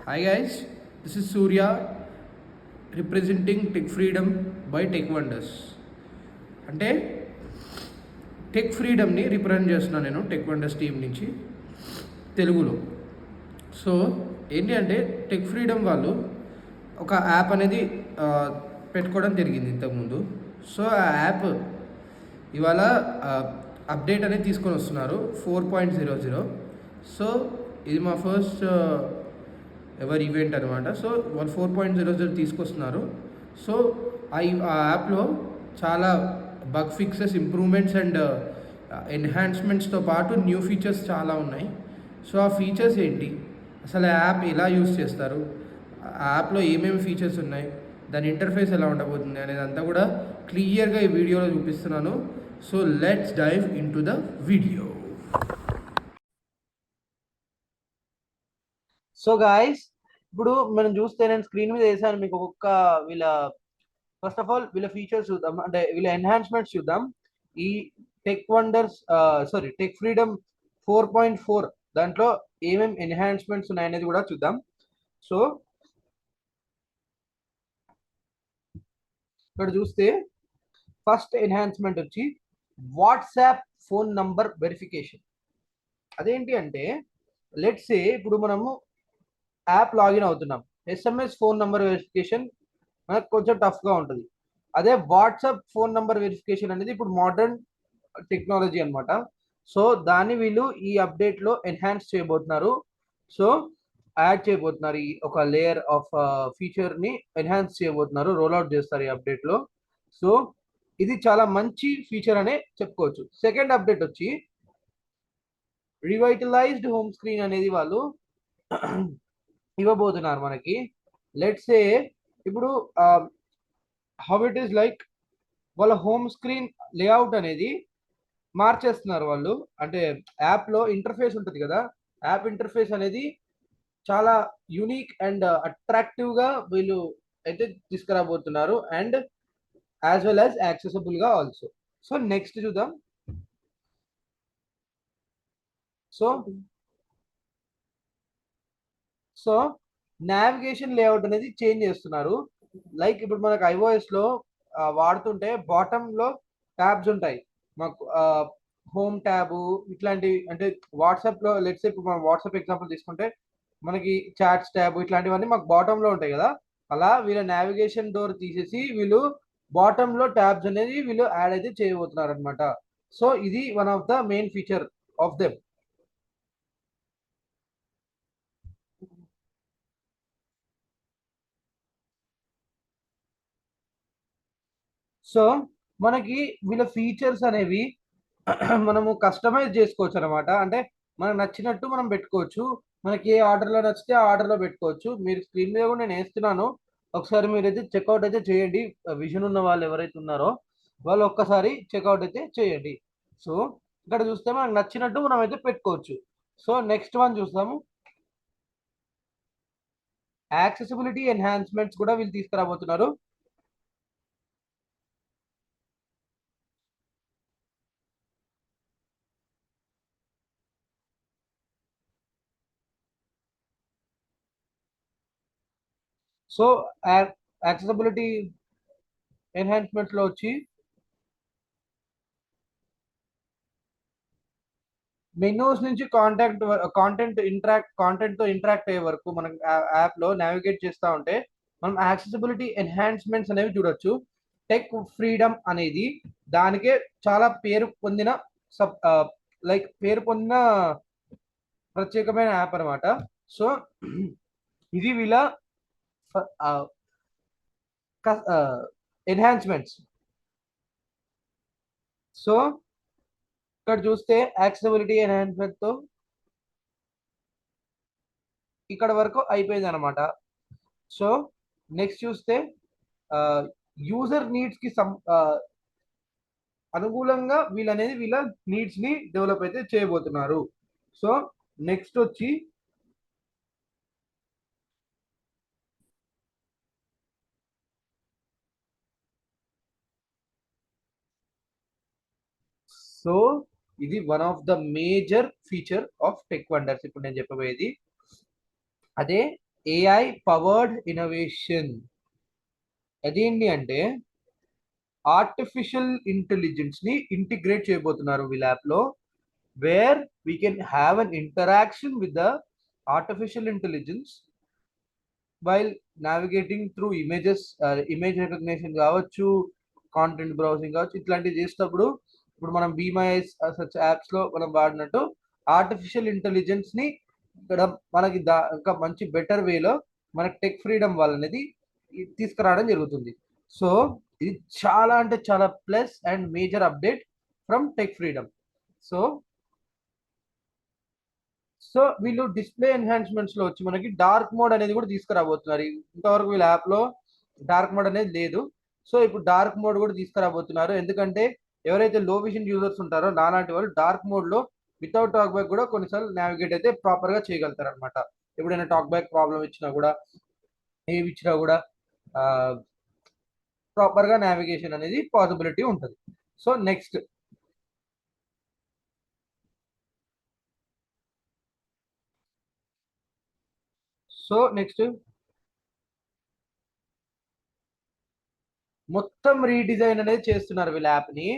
Hi guys, this is Surya representing Tech Freedom by Tech Wonders. అంటే tech ఫ్రీడమ్ని represent చేస్తున్నాను నేను tech wonders team నుంచి తెలుగులో. So ఏంటి అంటే టెక్ ఫ్రీడమ్ వాళ్ళు ఒక యాప్ అనేది పెట్టుకోవడం జరిగింది ఇంతకుముందు. సో ఆ యాప్ ఇవాళ అప్డేట్ అనేది తీసుకొని వస్తున్నారు 4.00. సో ఇది మా ఫస్ట్ ఎవర్ ఈవెంట్ అనమాట. సో వాళ్ళు 4.00 తీసుకొస్తున్నారు. సో ఆ యాప్లో చాలా బగ్ ఫిక్సెస్, ఇంప్రూవ్మెంట్స్ అండ్ ఎన్హాన్స్మెంట్స్తో పాటు న్యూ ఫీచర్స్ చాలా ఉన్నాయి. సో ఆ ఫీచర్స్ ఏంటి, అసలు ఆ యాప్ ఎలా యూస్ చేస్తారు, ఆ యాప్లో ఏమేమి ఫీచర్స్ ఉన్నాయి, దాని ఇంటర్ఫేస్ ఎలా ఉండబోతుంది అనేది అంతా కూడా క్లియర్గా ఈ వీడియోలో చూపిస్తున్నాను. So let's dive into the video. So guys, ఇప్పుడు మనం చూస్తే నేను స్క్రీన్ మీద వేసాను మీకు ఒక్కొక్క వీళ్ళ ఫస్ట్ ఆఫ్ ఆల్ వీళ్ళ ఫీచర్స్ చూద్దాం, అంటే వీళ్ళ ఎన్హాన్స్మెంట్స్ చూద్దాం. ఈ టెక్ వండర్స్ టెక్ ఫ్రీడమ్ 4.4 దాంట్లో ఏమేమి ఎన్హాన్స్మెంట్స్ ఉన్నాయనేది కూడా చూద్దాం. సో ఇక్కడ చూస్తే ఫస్ట్ ఎన్హాన్స్మెంట్ వచ్చి వాట్సాప్ ఫోన్ నంబర్ వెరిఫికేషన్. అదేంటి అంటే లెట్స్ సే ఇప్పుడు మనము యాప్ లాగిన్ అవుతున్నాం, ఎస్ఎంఎస్ ఫోన్ నంబర్ వెరిఫికేషన్ మనకు కొంచెం టఫ్గా ఉంటుంది. అదే వాట్సాప్ ఫోన్ నంబర్ వెరిఫికేషన్ అనేది ఇప్పుడు మోడర్న్ టెక్నాలజీ అనమాట. సో దాన్ని వీళ్ళు ఈ అప్డేట్లో ఎన్హాన్స్ చేయబోతున్నారు. సో యాడ్ చేయబోతున్నారు, ఈ ఒక లేయర్ ఆఫ్ ఫీచర్ని ఎన్హాన్స్ చేయబోతున్నారు, రోల్ అవుట్ చేస్తారు ఈ అప్డేట్లో. సో ఇది చాలా మంచి ఫీచర్ అనే చెప్పుకోవచ్చు. సెకండ్ అప్డేట్ వచ్చి రివైటలైజ్డ్ హోమ్ స్క్రీన్ అనేది వాళ్ళు ఇవ్వబోతున్నారు మనకి. లెట్స్ సే ఇప్పుడు హౌ ఇట్ ఈస్ లైక్ వాళ్ళ హోమ్ స్క్రీన్ లేఅవుట్ అనేది మార్చేస్తున్నారు వాళ్ళు. అంటే యాప్లో ఇంటర్ఫేస్ ఉంటుంది కదా, యాప్ ఇంటర్ఫేస్ అనేది చాలా యూనిక్ అండ్ అట్రాక్టివ్గా వీళ్ళు అయితే తీసుకురాబోతున్నారు, అండ్ యాజ్ వెల్ యాజ్ యాక్సెసిబుల్గా ఆల్సో. సో నెక్స్ట్ చూద్దాం. సో నావిగేషన్ లేఅవుట్ అనేది చేంజ్ చేస్తున్నారు. లైక్ ఇప్పుడు మనకు ఐఓఎస్లో వాడుతుంటే బాటంలో ట్యాబ్స్ ఉంటాయి మాకు, హోమ్ ట్యాబు ఇట్లాంటివి. అంటే వాట్సాప్లో లెట్స్ ఇప్పుడు మనం వాట్సాప్ ఎగ్జాంపుల్ తీసుకుంటే మనకి చాట్స్ ట్యాబ్ ఇట్లాంటివన్నీ మాకు బాటంలో ఉంటాయి కదా. అలా వీళ్ళ నావిగేషన్ డోర్ తీసేసి వీళ్ళు బాటంలో ట్యాబ్స్ అనేది వీళ్ళు యాడ్ అయితే చేయబోతున్నారు అనమాట. సో ఇది one of the main feature of them. So మనకి వీళ్ళ ఫీచర్స్ అనేవి మనము కస్టమైజ్ చేసుకోవచ్చు అనమాట. అంటే మనకు నచ్చినట్టు మనం పెట్టుకోవచ్చు, మనకి ఏ ఆర్డర్లో నచ్చితే ఆ ఆర్డర్లో పెట్టుకోవచ్చు. మీరు స్క్రీన్ మీద కూడా నేను వేస్తున్నాను, ఒకసారి మీరు అయితే చెక్అవుట్ అయితే చేయండి. విజన్ ఉన్న వాళ్ళు ఎవరైతే ఉన్నారో వాళ్ళు ఒక్కసారి చెక్అవుట్ అయితే చేయండి. సో ఇక్కడ చూస్తే మనకు నచ్చినట్టు మనం అయితే పెట్టుకోవచ్చు. సో నెక్స్ట్ వన్ చూస్తాము, యాక్సెసిబిలిటీ ఎన్హాన్స్మెంట్స్ కూడా వీళ్ళు తీసుకురాబోతున్నారు. సో యాక్సెసిబిలిటీ ఎన్హాన్స్మెంట్స్లో వచ్చి మెనూస్ నుంచి కాంటెంట్తో ఇంటరాక్ట్ అయ్యే వరకు మనం యాప్లో నావిగేట్ చేస్తూ ఉంటే మనం యాక్సెసిబిలిటీ ఎన్హాన్స్మెంట్స్ అనేవి చూడొచ్చు. టెక్ ఫ్రీడమ్ అనేది దానికే చాలా పేరు పొందిన పేరు పొందిన ప్రత్యేకమైన యాప్ అనమాట. సో ఇది వీళ్ళ ఎన్హాన్స్మెంట్స్. సో ఇక్కడ చూస్తే యాక్సెసిబిలిటీ ఎన్హాన్స్మెంట్తో ఇక్కడ వరకు అయిపోయింది అనమాట. సో నెక్స్ట్ చూస్తే యూజర్ నీడ్స్కి అనుకూలంగా వీళ్ళ నీడ్స్ని డెవలప్ అయితే చేయబోతున్నారు. సో నెక్స్ట్ వచ్చి సో ఇది one of the major feature of tech wonders ఇప్పుడు నేను చెప్పబోయేది. అదే ఏఐ పవర్డ్ ఇన్నోవేషన్. అదేంటి అంటే ఆర్టిఫిషియల్ ఇంటెలిజెన్స్ ని ఇంటిగ్రేట్ చేయబోతున్నారు వీళ్ళ యాప్ లో, where we can have an interaction with the artificial intelligence while navigating through images, image recognition కావచ్చు, కాంటెంట్ బ్రౌజింగ్ కావచ్చు, ఇట్లాంటివి చేసేటప్పుడు ఇప్పుడు మనం బీమైస్ సచ్ యాప్స్ లో మనం వాడినట్టు ఆర్టిఫిషియల్ ఇంటెలిజెన్స్ ని ఇక్కడ మనకి ఇంకా మంచి బెటర్ వేలో మనకి టెక్ ఫ్రీడమ్ వాళ్ళనేది తీసుకురావడం జరుగుతుంది. సో ఇది చాలా అంటే చాలా plus and major update from tech freedom. So so వీళ్ళు డిస్ప్లే ఎన్హాన్స్మెంట్స్ లో వచ్చి మనకి డార్క్ మోడ్ అనేది కూడా తీసుకురాబోతున్నారు. ఇంతవరకు వీళ్ళ యాప్ లో డార్క్ మోడ్ అనేది లేదు. సో ఇప్పుడు డార్క్ మోడ్ కూడా తీసుకురాబోతున్నారు. ఎందుకంటే ఎవరైతే లో విజన్ యూజర్స్ ఉంటారో నాలాంటి వాళ్ళు డార్క్ మోడ్ లో వితౌట్ టాక్ బ్యాక్ కూడా కొన్నిసార్లు నావిగేట్ అయితే ప్రాపర్ గా చేయగలుగుతారు అనమాట. ఎప్పుడైనా టాక్ బ్యాక్ ప్రాబ్లం ఇచ్చినా కూడా, ఏవి ఇచ్చినా కూడా ప్రాపర్ గా నావిగేషన్ అనేది పాసిబిలిటీ ఉంటుంది. సో నెక్స్ట్ మొత్తం రీడిజైన్ అనేది చేస్తున్నారు వీళ్ళ యాప్ ని.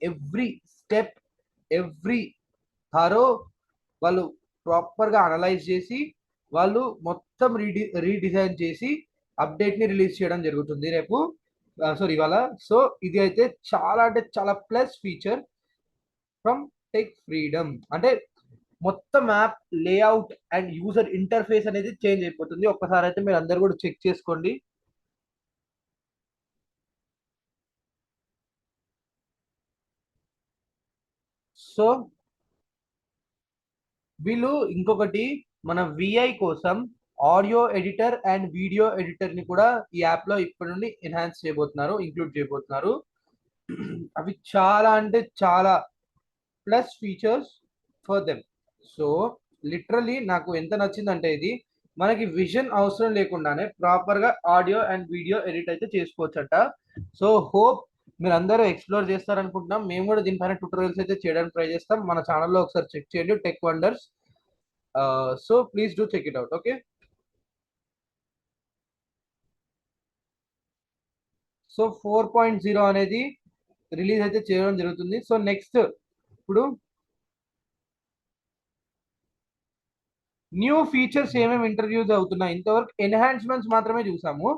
ఎవ్రీ స్టెప్, ఎవ్రీ థరో వాళ్ళు ప్రాపర్ గా అనలైజ్ చేసి వాళ్ళు మొత్తం రీడిజైన్ చేసి అప్డేట్ ని రిలీజ్ చేయడం జరుగుతుంది రేపు, సారీ ఇవాళ. సో ఇది అయితే చాలా అంటే చాలా plus feature from tech freedom. అంటే మొత్తం app layout and user interface అనేది చేంజ్ అయిపోతుంది. ఒక్కసారి అయితే మీరు అందరు కూడా చెక్ చేసుకోండి. సో వీళ్ళు ఇంకొకటి మన విఐ కోసం audio editor and video editor ని కూడా ఈ యాప్ లో ఇప్పటి నుండి ఎన్హాన్స్ చేయబోతున్నారు, ఇంక్లూడ్ చేయబోతున్నారు. అవి చాలా అంటే చాలా plus features for them. So literally నాకు ఎంత నచ్చిందంటే ఇది మనకి విజన్ అవసరం లేకుండానే ప్రాపర్ గా ఆడియో అండ్ వీడియో ఎడిట్ అయితే చేసుకోవచ్చట. సో హోప్ మీరు అందరూ ఎక్స్ప్లోర్ చేస్తారనుకుంటున్నాం. మేము కూడా దీనిపైన ట్యూటోరియల్స్ అయితే చేయడానికి ట్రై చేస్తాం. మన ఛానల్లో ఒకసారి చెక్ చేయండి, tech wonders. So please do check it out. Okay, so 4.0 అనేది రిలీజ్ అయితే చేయడం జరుగుతుంది. సో నెక్స్ట్ ఇప్పుడు న్యూ ఫీచర్స్ ఏమేమి ఇంట్రడ్యూస్ అవుతున్నాయి. ఇంతవరకు ఎన్హాన్స్మెంట్స్ మాత్రమే చూసాము.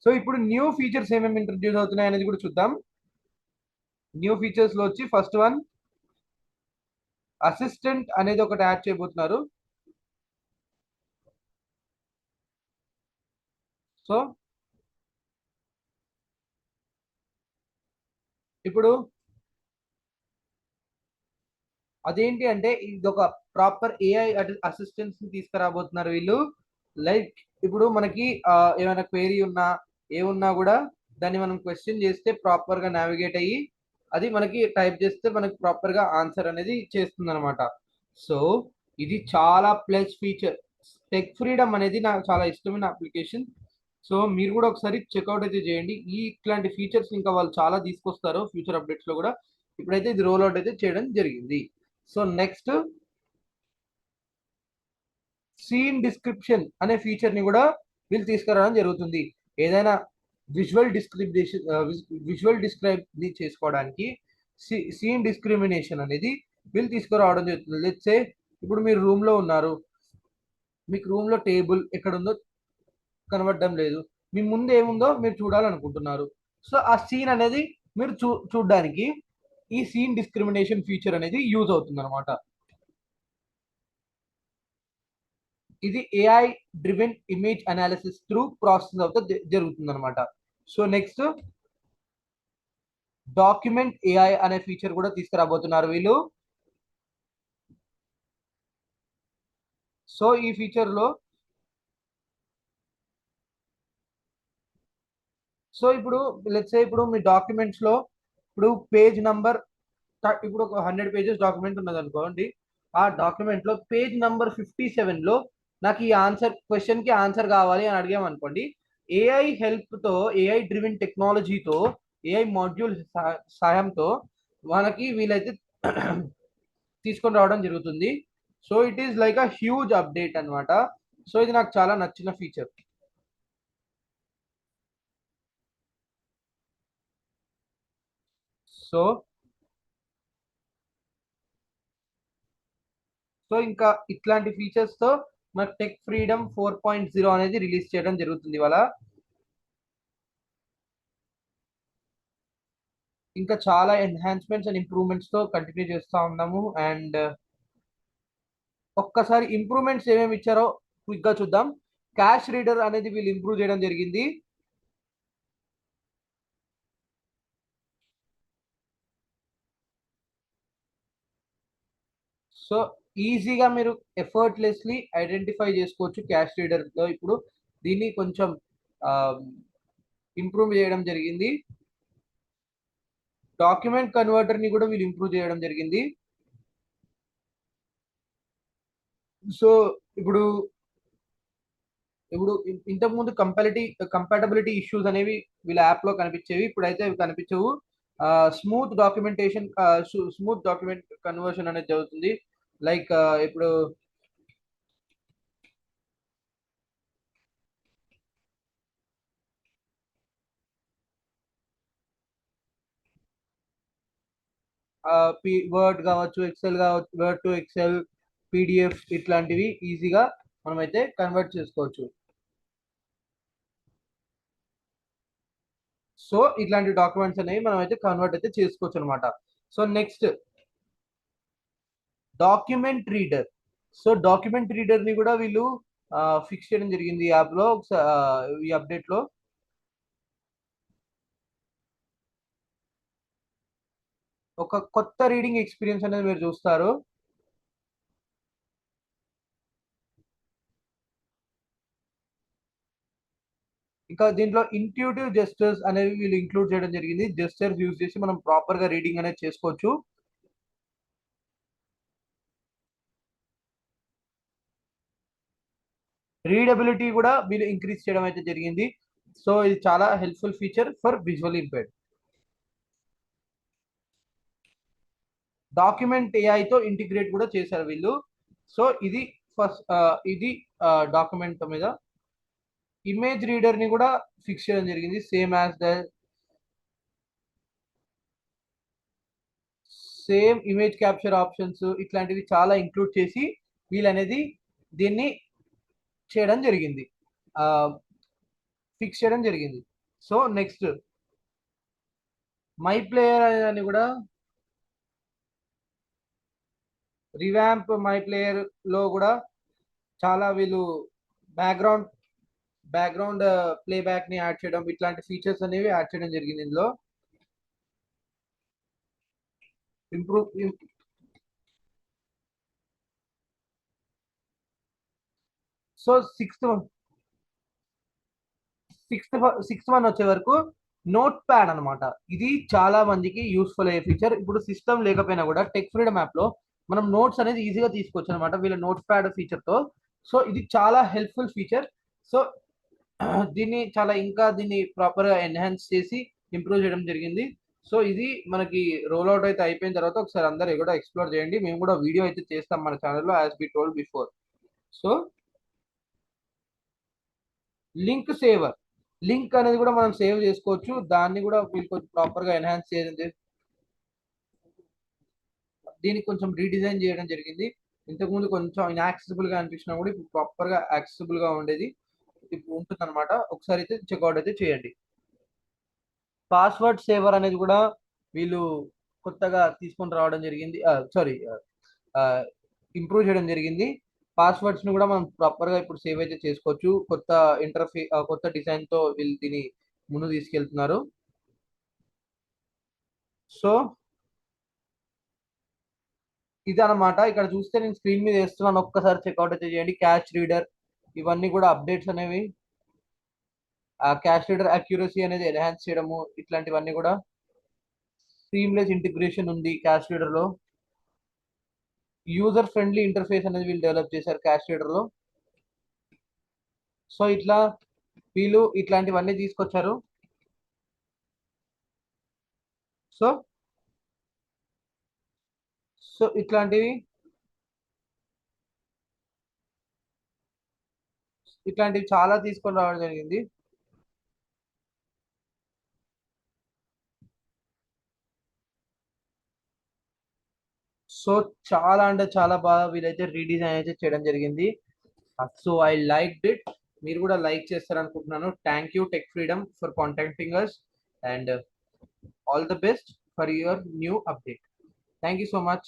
సో ఇప్పుడు న్యూ ఫీచర్స్ ఏమేమి ఇంట్రడ్యూస్ అవుతున్నాయి అనేది కూడా చూద్దాం. న్యూ ఫీచర్స్ లో వచ్చి ఫస్ట్ వన్ అసిస్టెంట్ అనేది ఒకటి యాడ్ చేయబోతున్నారు. సో ఇప్పుడు అదేంటి అంటే ఇది ఒక ప్రాపర్ ఏఐ అసిస్టెంట్స్ ని తీసుకురాబోతున్నారు వీళ్ళు. లైక్ ఇప్పుడు మనకి ఏమైనా క్వైరీ ఉన్నా ఏమున్నా కూడా దాన్ని మనం క్వశ్చన్ చేస్తే ప్రాపర్ గా నావిగేట్ అయ్యి అది మనకి టైప్ చేస్తే మనకి ప్రాపర్ గా ఆన్సర్ అనేది చేస్తుంది అనమాట. సో ఇది చాలా ప్లస్ ఫీచర్. టెక్ ఫ్రీడమ్ అనేది నాకు చాలా ఇష్టమైన అప్లికేషన్. సో మీరు కూడా ఒకసారి చెక్అవుట్ అయితే చేయండి. ఇట్లాంటి ఫీచర్స్ ఇంకా వాళ్ళు చాలా తీసుకొస్తారు ఫ్యూచర్ అప్డేట్స్ లో కూడా. ఇప్పుడైతే ఇది రోల్ అవుట్ అయితే చేయడం జరిగింది. సో నెక్స్ట్ సీన్ డిస్క్రిప్షన్ అనే ఫీచర్ ని కూడా వీళ్ళు తీసుకురావడం జరుగుతుంది. ఏదైనా విజువల్ డిస్క్రైబ్ చేసుకోవడానికి సీన్ డిస్క్రిమినేషన్ అనేది వీళ్ళు తీసుకురావడం జరుగుతుంది. లెట్స్ సే ఇప్పుడు మీరు రూమ్ లో ఉన్నారు, మీకు రూమ్ లో టేబుల్ ఎక్కడుందో కనబడడం లేదు, మీ ముందు ఏముందో మీరు చూడాలనుకుంటున్నారు. సో ఆ సీన్ అనేది మీరు చూడడానికి ఈ సీన్ డిస్క్రిమినేషన్ ఫీచర్ అనేది యూజ్ అవుతుంది అనమాట. ఇది AI driven image analysis through process అవుతా జరుగుతుంది అనమాట. సో నెక్స్ట్ డాక్యుమెంట్ ఏఐ అనే ఫీచర్ కూడా తీసుకురాబోతున్నారు వీళ్ళు. సో ఈ ఫీచర్ లో సో ఇప్పుడు లెట్స్ సే ఇప్పుడు మీ డాక్యుమెంట్స్ లో ఇప్పుడు పేజ్ నంబర్, ఇప్పుడు ఒక 100 పేజెస్ డాక్యుమెంట్ ఉన్నది అనుకోండి. ఆ డాక్యుమెంట్ లో పేజ్ నంబర్ 57 లో నాకు ఈ క్వశ్చన్ కి ఆన్సర్ కావాలి అని అడిగామనుకోండి, ఏఐ హెల్ప్ తో, ఏఐ డ్రివెన్ టెక్నాలజీతో, ఏఐ మాడ్యూల్ సహాయంతో మనకి వీలైతే తీసుకొని రావడం జరుగుతుంది. So it is like a huge update అనమాట. సో ఇది నాకు చాలా నచ్చిన ఫీచర్. సో సో ఇంకా ఇట్లాంటి ఫీచర్స్ తో మన టెక్ ఫ్రీడమ్ 4.0 అనేది రిలీజ్ చేయడం జరుగుతుంది ఇవాళ. ఇంకా చాలా ఎన్హాన్స్మెంట్స్ అండ్ ఇంప్రూవ్మెంట్స్ తో కంటిన్యూ చేస్తా ఉన్నాము. అండ్ ఒక్కసారి ఇంప్రూవ్మెంట్స్ ఏమేమి ఇచ్చారో క్విక్ గా చూద్దాం. క్యాష్ రీడర్ అనేది వీళ్ళు ఇంప్రూవ్ చేయడం జరిగింది. సో ఈజీగా మీరు ఎఫర్ట్లెస్లీ ఐడెంటిఫై చేసుకోవచ్చు క్యాష్ రీడర్ లో. ఇప్పుడు దీన్ని కొంచెం ఇంప్రూవ్ చేయడం జరిగింది. డాక్యుమెంట్ కన్వర్టర్ ని కూడా వీళ్ళు ఇంప్రూవ్ చేయడం జరిగింది. సో ఇప్పుడు ఇప్పుడు ఇంతకుముందు కంపాటబిలిటీ ఇష్యూస్ అనేవి వీళ్ళ యాప్ లో కనిపించేవి, ఇప్పుడైతే అవి కనిపించవు. స్మూత్ డాక్యుమెంట్ కన్వర్షన్ అనేది జరుగుతుంది. లైక్ ఇప్పుడు వర్డ్ కావచ్చు, ఎక్సెల్ కావచ్చు, వర్డ్ టు ఎక్సెల్, పీడిఎఫ్ ఇట్లాంటివి ఈజీగా మనమైతే కన్వర్ట్ చేసుకోవచ్చు. సో ఇట్లాంటి డాక్యుమెంట్స్ అనేవి మనం అయితే కన్వర్ట్ అయితే చేసుకోవచ్చు అనమాట. So next document reader. So document reader ని కూడా వీళ్ళు ఫిక్స్ చేయడం జరిగింది ఈ యాప్ లో, ఈ అప్డేట్ లో. ఒక కొత్త రీడింగ్ ఎక్స్పీరియన్స్ అనేది మీరు చూస్తారు. ఇంకా దీంట్లో ఇంట్యూటివ్ జెస్టర్స్ అనేవి వీళ్ళు ఇంక్లూడ్ చేయడం జరిగింది. జెస్టర్స్ యూజ్ చేసి మనం ప్రాపర్ గా రీడింగ్ అనేది చేసుకోవచ్చు. రీడబిలిటీ కూడా వీళ్ళు ఇంక్రీజ్ చేయడం అయితే జరిగింది. సో ఇది చాలా helpful feature for visual impaired. Document ఏఐతో ఇంటిగ్రేట్ కూడా చేశారు వీళ్ళు. సో ఇది ఫస్ట్ ఇది డాక్యుమెంట్ మీద. ఇమేజ్ రీడర్ ని కూడా ఫిక్స్ చేయడం జరిగింది. సేమ్ ఇమేజ్ క్యాప్చర్ ఆప్షన్స్ ఇట్లాంటివి చాలా ఇంక్లూడ్ చేసి వీళ్ళనేది దీన్ని చేయడం జరిగింది, ఫిక్స్ చేయడం జరిగింది. సో నెక్స్ట్ మై ప్లేయర్ అని కూడా రివాంప్ మై ప్లేయర్ లో కూడా చాలా వీళ్ళు బ్యాక్గ్రౌండ్ బ్యాక్గ్రౌండ్ ప్లేబ్యాక్ ని యాడ్ చేయడం, ఇట్లాంటి ఫీచర్స్ అనేవి యాడ్ చేయడం జరిగింది ఇందులో. Improve so sixth sixth one వచ్చే వరకు నోట్ ప్యాడ్ అనమాట. ఇది చాలా మందికి యూస్ఫుల్ అయ్యే ఫీచర్. ఇప్పుడు సిస్టమ్ లేకపోయినా కూడా టెక్ ఫ్రీడమ్ యాప్ లో మనం నోట్స్ అనేది ఈజీగా తీసుకోవచ్చు అనమాట వీళ్ళ నోట్ ప్యాడ్ ఫీచర్ తో. సో ఇది చాలా హెల్ప్ఫుల్ ఫీచర్. సో దీన్ని చాలా ఇంకా దీన్ని ప్రాపర్ గా ఎన్హాన్స్ చేసి ఇంప్రూవ్ చేయడం జరిగింది. సో ఇది మనకి రోల్ అవుట్ అయితే అయిపోయిన తర్వాత ఒకసారి అందరు కూడా ఎక్స్ప్లోర్ చేయండి. మేము కూడా వీడియో అయితే చేస్తాం మన ఛానల్లో, as be told before. So link saver, link అనేది కూడా మనం సేవ్ చేసుకోవచ్చు. దాన్ని కూడా వీళ్ళు కొంచెం ప్రాపర్ గా ఎన్హాన్స్ చేయడం దీన్ని కొంచెం రీడిజైన్ చేయడం జరిగింది. ఇంతకుముందు కొంచెం ఇన్యాక్సెసిబుల్ గా అనిపించినా కూడా ఇప్పుడు ప్రాపర్ గా యాక్సెసిబుల్ గా ఉండేది ఇప్పుడు ఉంటుంది అనమాట. ఒకసారి అయితే చెక్అవుట్ అయితే చేయండి. పాస్వర్డ్ సేవర్ అనేది కూడా వీళ్ళు కొత్తగా తీసుకొని రావడం జరిగింది. సారీ, ఇంప్రూవ్ చేయడం జరిగింది. పాస్వర్డ్స్ ని కూడా మనం ప్రాపర్ గా ఇప్పుడు సేవ్ అయితే చేసుకోవచ్చు. కొత్త డిజైన్ తో వీళ్ళు దీన్ని ముందు తీసుకెళ్తున్నారు. సో ఇదనమాట. ఇక్కడ చూస్తే నేను స్క్రీన్ మీద వేస్తున్నాను, ఒక్కసారి చెక్అవుట్ అయితే చేయండి. క్యాష్ రీడర్ ఇవన్నీ కూడా అప్డేట్స్ అనేవి, క్యాష్ రీడర్ అక్యూరసీ అనేది ఎన్హాన్స్ చేయడము, ఇట్లాంటివన్నీ కూడా. సీమ్లెస్ ఇంటిగ్రేషన్ ఉంది క్యాష్ రీడర్ లో. యూజర్ ఫ్రెండ్లీ ఇంటర్ఫేస్ అనేది వీళ్ళు డెవలప్ చేశారు క్యాష్ రీడర్ లో. సో ఇట్లా వీళ్ళు ఇట్లాంటివన్నీ తీసుకొచ్చారు. సో సో ఇట్లాంటివి ఇట్లాంటివి చాలా తీసుకొని రావడం జరిగింది. సో చాలా అంటే చాలా బాగా వీలైతే రీడిజైన్ అయితే చేయడం జరిగింది. So I like it. మీరు కూడా లైక్ చేస్తారనుకుంటున్నాను. Thank you tech freedom for contacting us and all the best for your new update. Thank you so much.